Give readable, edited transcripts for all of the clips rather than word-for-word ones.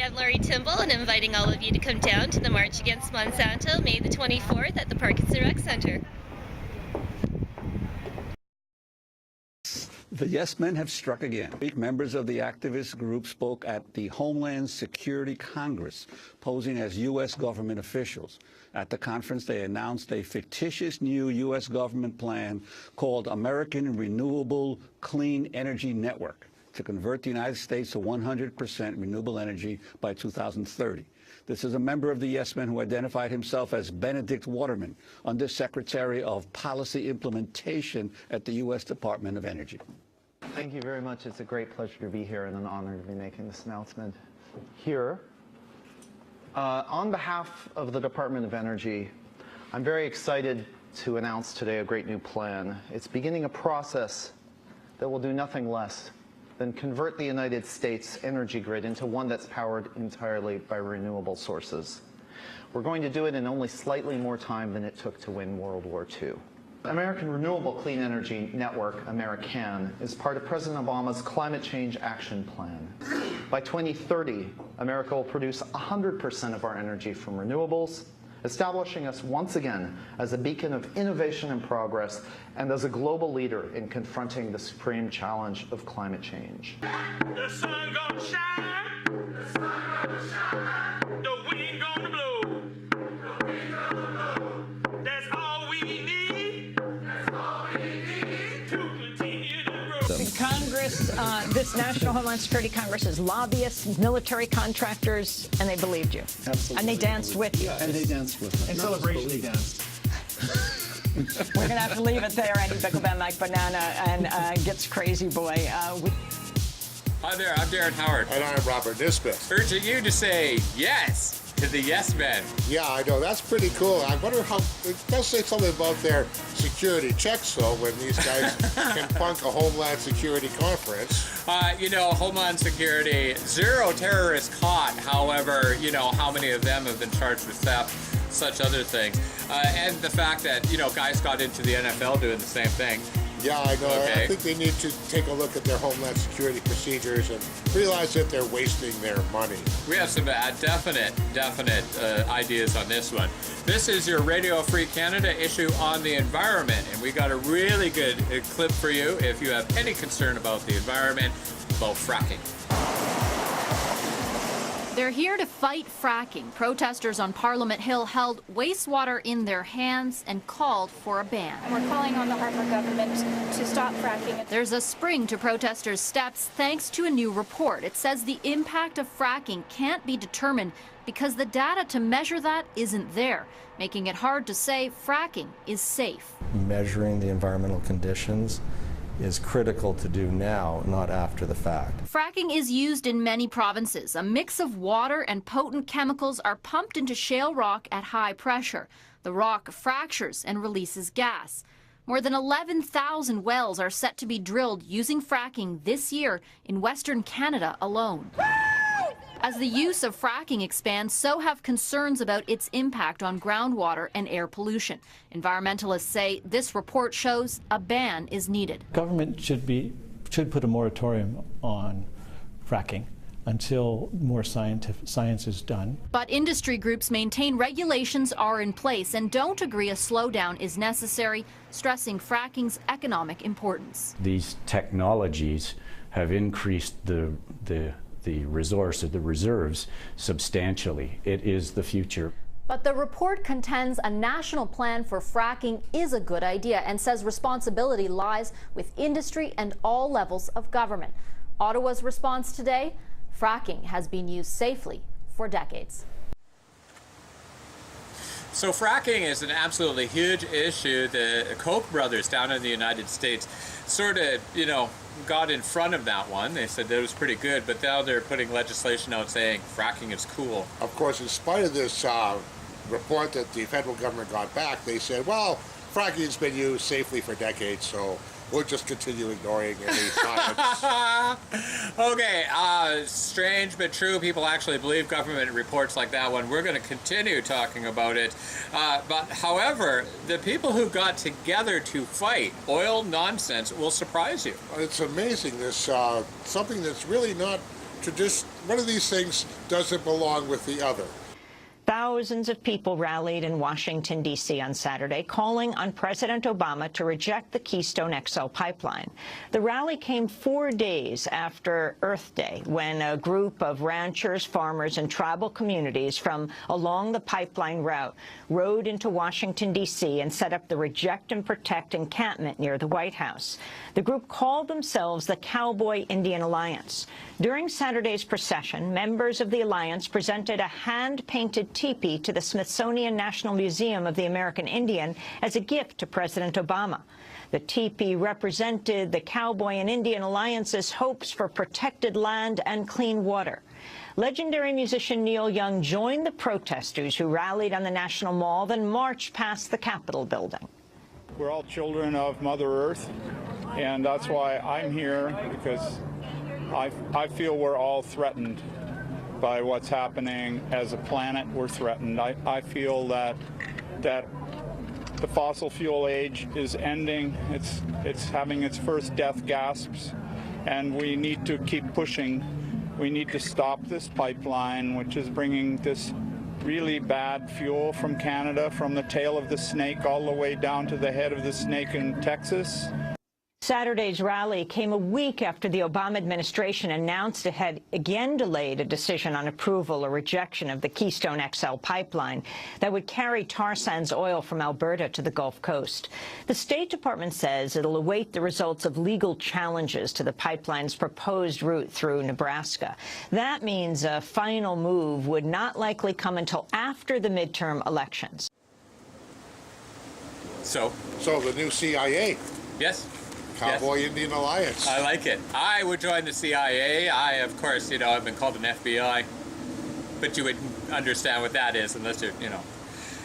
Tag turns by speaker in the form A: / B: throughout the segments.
A: I'm Laurie Timble, and I'm inviting all of you to come down to the March Against Monsanto, May the 24th at the Parkinson Rec Center.
B: The yes men have struck again. Members of the activist group spoke at the Homeland Security Congress, posing as U.S. government officials. At the conference, they announced a fictitious new U.S. government plan called American Renewable Clean Energy Network to convert the United States to 100% renewable energy by 2030. This is a member of the Yes Men who identified himself as Benedict Waterman, Undersecretary of Policy Implementation at the U.S. Department of Energy.
C: Thank you very much. It's a great pleasure to be here and an honor to be making this announcement here. On behalf of the Department of Energy, I'm very excited to announce today a great new plan. It's beginning a process that will do nothing less than convert the United States energy grid into one that's powered entirely by renewable sources. We're going to do it in only slightly more time than it took to win World War II. American Renewable Clean Energy Network, AmeriCAN, is part of President Obama's Climate Change Action Plan. By 2030, America will produce 100% of our energy from renewables, establishing us once again as a beacon of innovation and progress and as a global leader in confronting the supreme challenge of climate change.
D: The sun gonna shine, the sun gonna shine, the wind gonna blow, the wind gonna blow. That's all we need, that's all we need to continue to grow.
E: In Congress, this National Homeland Security Congress is lobbyists, military contractors, and they believed you.
C: Absolutely.
E: And they danced with you.
C: And they danced with us.
F: In celebration, he danced.
E: We're going to have to leave it there, Andy Bickleban, Mike Banana, and Gets Crazy Boy.
G: Hi there, I'm Darren Howard.
H: And I'm Robert Nisbeth.
G: Urging you to say yes to the Yes Men.
H: Yeah, I know. That's pretty cool. I wonder how... It does say something about their security checks, though, when these guys can funk a Homeland Security conference.
G: You know, Homeland Security, 0 terrorists caught. However, you know, how many of them have been charged with theft, such other things. And the fact that, you know, guys got into the NFL doing the same thing.
H: Yeah, I know.
G: Okay.
H: I think they need to take a look at their Homeland Security procedures and realize that they're wasting their money.
G: We have some definite ideas on this one. This is your Radio Free Canada issue on the environment, and we got a really good clip for you if you have any concern about the environment, about fracking.
I: They're here to fight fracking. Protesters on Parliament Hill held wastewater in their hands and called for a ban.
J: We're calling on the Harper government to stop fracking.
I: There's a spring to protesters' steps thanks to a new report. It says the impact of fracking can't be determined because the data to measure that isn't there, making it hard to say fracking is safe.
K: Measuring the environmental conditions is critical to do now, not after the fact.
I: Fracking is used in many provinces. A mix of water and potent chemicals are pumped into shale rock at high pressure. The rock fractures and releases gas. More than 11,000 wells are set to be drilled using fracking this year in Western Canada alone. As the use of fracking expands, so have concerns about its impact on groundwater and air pollution. Environmentalists say this report shows a ban is needed.
F: Government should put a moratorium on fracking until more science is done.
I: But industry groups maintain regulations are in place and don't agree a slowdown is necessary, stressing fracking's economic importance.
L: These technologies have increased the resource or the reserves substantially. It is the future.
I: But the report contends a national plan for fracking is a good idea and says responsibility lies with industry and all levels of government. Ottawa's response today? Fracking has been used safely for decades.
G: So fracking is an absolutely huge issue. The Koch brothers down in the United States sort of, you know, got in front of that one. They said that it was pretty good, but now they're putting legislation out saying fracking is cool.
H: Of course, in spite of this report that the federal government got back, they said, well, fracking's been used safely for decades, so we'll just continue ignoring any science.
G: Okay, strange but true. People actually believe government reports like that one. We're going to continue talking about it. But however, the people who got together to fight oil nonsense will surprise you.
H: It's amazing. This something that's really not one of these things doesn't belong with the other.
E: Thousands of people rallied in Washington, D.C. on Saturday, calling on President Obama to reject the Keystone XL pipeline. The rally came 4 days after Earth Day, when a group of ranchers, farmers, and tribal communities from along the pipeline route rode into Washington, D.C. and set up the Reject and Protect encampment near the White House. The group called themselves the Cowboy Indian Alliance. During Saturday's procession, members of the alliance presented a hand-painted teepee to the Smithsonian National Museum of the American Indian as a gift to President Obama. The teepee represented the Cowboy and Indian Alliance's hopes for protected land and clean water. Legendary musician Neil Young joined the protesters who rallied on the National Mall, then marched past the Capitol building.
M: We're all children of Mother Earth, and that's why I'm here, because I feel we're all threatened by what's happening as a planet. We're threatened. I feel that the fossil fuel age is ending. It's having its first death gasps, and we need to keep pushing. We need to stop this pipeline, which is bringing this really bad fuel from Canada, from the tail of the snake all the way down to the head of the snake in Texas.
E: Saturday's rally came a week after the Obama administration announced it had again delayed a decision on approval or rejection of the Keystone XL pipeline that would carry tar sands oil from Alberta to the Gulf Coast. The State Department says it'll await the results of legal challenges to the pipeline's proposed route through Nebraska. That means a final move would not likely come until after the midterm elections.
G: So
H: the new CIA.
G: Yes.
H: Cowboy Indian Alliance.
G: I like it. I would join the CIA. Of course, I've been called an FBI, but you would understand what that is unless you're,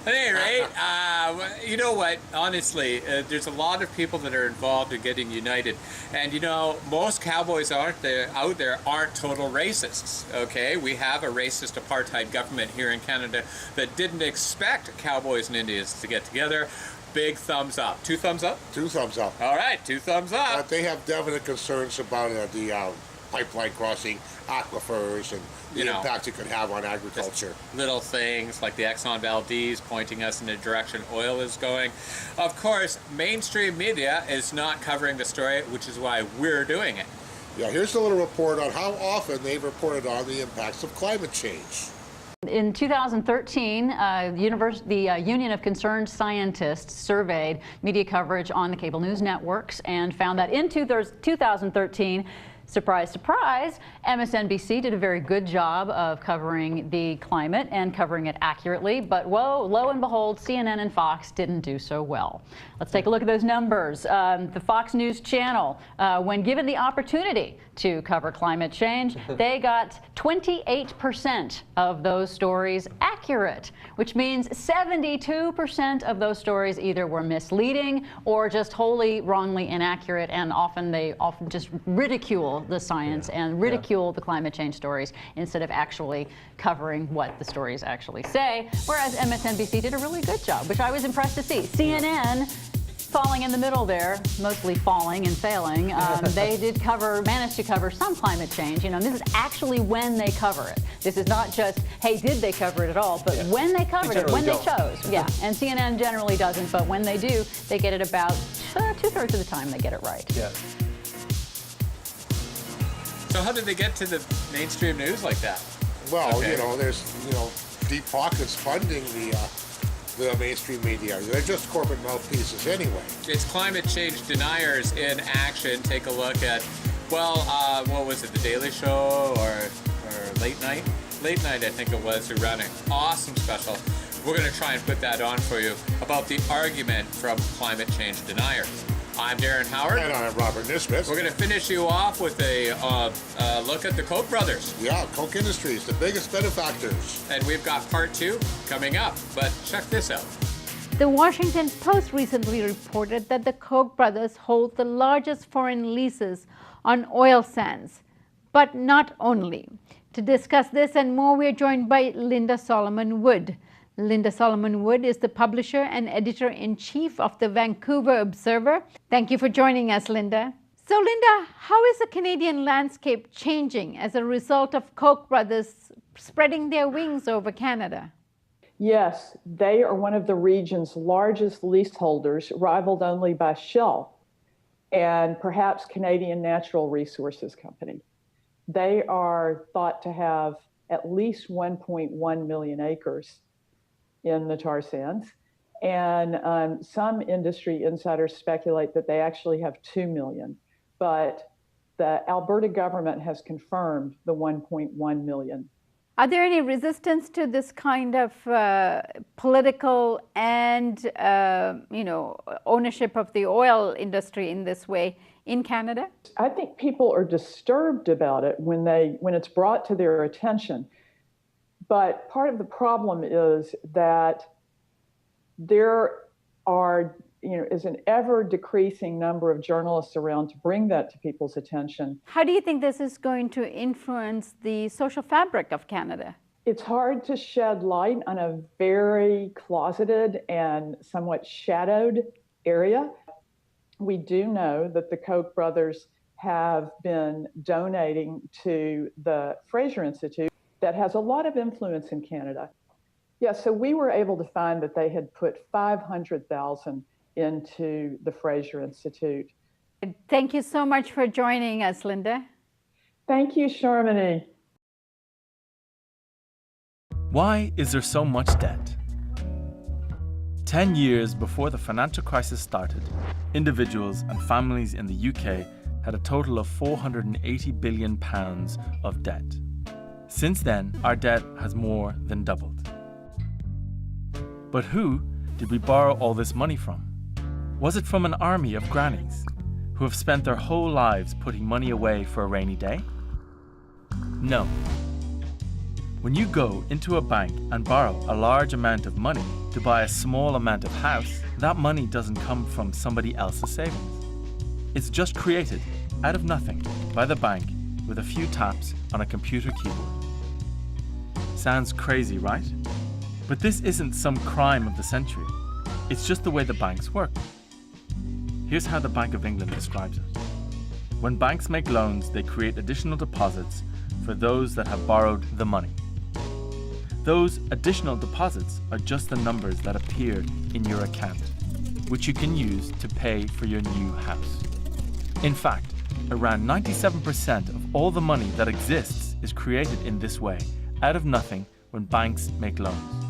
G: At any rate, you know what? Honestly, there's a lot of people that are involved in getting united, and most cowboys out there aren't total racists. Okay, we have a racist apartheid government here in Canada that didn't expect cowboys and Indians to get together. Big thumbs up. 2 thumbs up?
H: 2 thumbs up.
G: All right, 2 thumbs up.
H: They have definite concerns about the pipeline crossing aquifers and the impact it could have on agriculture.
G: Little things like the Exxon Valdez pointing us in the direction oil is going. Of course, mainstream media is not covering the story, which is why we're doing it.
H: Yeah, here's a little report on how often they've reported on the impacts of climate change.
N: In 2013, the Union of Concerned Scientists surveyed media coverage on the cable news networks and found that in 2013, surprise, surprise, MSNBC did a very good job of covering the climate and covering it accurately, but lo and behold, CNN and Fox didn't do so well. Let's take a look at those numbers. The Fox News Channel, when given the opportunity to cover climate change, they got 28% of those stories accurate, which means 72% of those stories either were misleading or just wholly wrongly inaccurate, and they often just ridicule the science and ridicule the climate change stories instead of actually covering what the stories actually say, whereas MSNBC did a really good job, which I was impressed to see. CNN falling in the middle there, mostly falling and failing. They did manage to cover some climate change. This is actually when they cover it. This is not just, hey, did they cover it at all, but when they covered it, when they chose. Yeah, and CNN generally doesn't, but when they do, they get it about 2/3 of the time they get it right.
K: Yeah.
G: So how did they get to the mainstream news like that?
H: Well, there's, deep pockets funding the mainstream media. They're just corporate mouthpieces anyway.
G: It's climate change deniers in action. Take a look at, what was it, The Daily Show or Late Night? Late Night, I think it was, who ran an awesome special. We're going to try and put that on for you about the argument from climate change deniers. I'm Darren Howard.
H: And I'm Robert Nisbet.
G: We're going to finish you off with a look at the Koch brothers.
H: Yeah, Koch Industries, the biggest benefactors.
G: And we've got part 2 coming up, but check this out.
O: The Washington Post recently reported that the Koch brothers hold the largest foreign leases on oil sands, but not only. To discuss this and more, we are joined by Linda Solomon Wood. Linda Solomon Wood is the publisher and editor-in-chief of the Vancouver Observer. Thank you for joining us, Linda. So, Linda, how is the Canadian landscape changing as a result of Koch brothers spreading their wings over Canada?
P: Yes, they are one of the region's largest leaseholders, rivaled only by Shell and perhaps Canadian Natural Resources Company. They are thought to have at least 1.1 million acres in the tar sands. And some industry insiders speculate that they actually have 2 million. But the Alberta government has confirmed the 1.1 million.
O: Are there any resistance to this kind of political and ownership of the oil industry in this way in Canada?
P: I think people are disturbed about it when it's brought to their attention. But part of the problem is that there is an ever decreasing number of journalists around to bring that to people's attention.
O: How do you think this is going to influence the social fabric of Canada?
P: It's hard to shed light on a very closeted and somewhat shadowed area. We do know that the Koch brothers have been donating to the Fraser Institute that has a lot of influence in Canada. Yeah, so we were able to find that they had put $500,000 into the Fraser Institute.
O: Thank you so much for joining us, Linda.
P: Thank you, Sharmini.
Q: Why is there so much debt? 10 years before the financial crisis started, individuals and families in the UK had a total of £480 billion of debt. Since then, our debt has more than doubled. But who did we borrow all this money from? Was it from an army of grannies who have spent their whole lives putting money away for a rainy day? No. When you go into a bank and borrow a large amount of money to buy a small amount of house, that money doesn't come from somebody else's savings. It's just created out of nothing by the bank with a few taps on a computer keyboard. Sounds crazy, right? But this isn't some crime of the century. It's just the way the banks work. Here's how the Bank of England describes it. When banks make loans, they create additional deposits for those that have borrowed the money. Those additional deposits are just the numbers that appear in your account, which you can use to pay for your new house. In fact, around 97% of all the money that exists is created in this way, out of nothing, when banks make loans.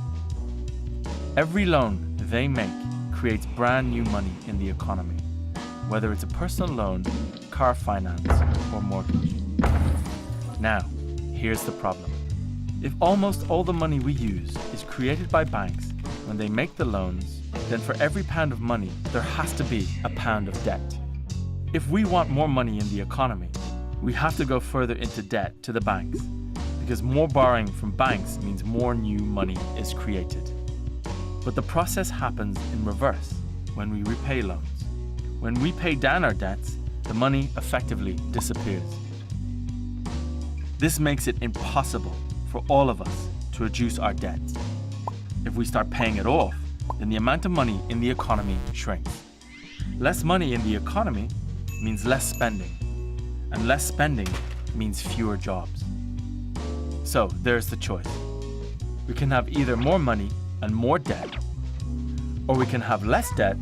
Q: Every loan they make creates brand new money in the economy, whether it's a personal loan, car finance, or mortgage. Now, here's the problem. If almost all the money we use is created by banks when they make the loans, then for every pound of money, there has to be a pound of debt. If we want more money in the economy, we have to go further into debt to the banks, because more borrowing from banks means more new money is created. But the process happens in reverse when we repay loans. When we pay down our debts, the money effectively disappears. This makes it impossible for all of us to reduce our debts. If we start paying it off, then the amount of money in the economy shrinks. Less money in the economy means less spending, and less spending means fewer jobs. So there's the choice. We can have either more money and more debt, or we can have less debt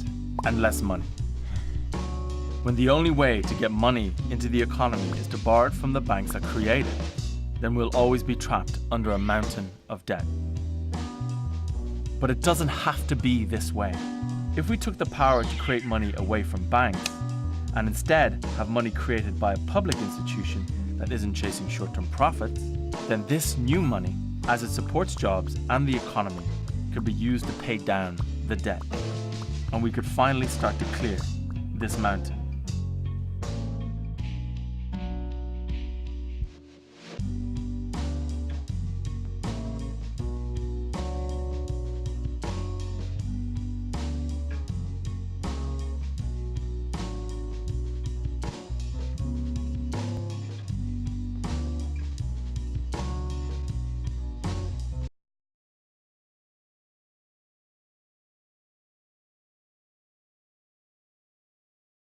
Q: and less money. When the only way to get money into the economy is to borrow it from the banks that create it, then we'll always be trapped under a mountain of debt. But it doesn't have to be this way. If we took the power to create money away from banks, and instead have money created by a public institution that isn't chasing short-term profits, then this new money, as it supports jobs and the economy, could be used to pay down the debt. And we could finally start to clear this mountain.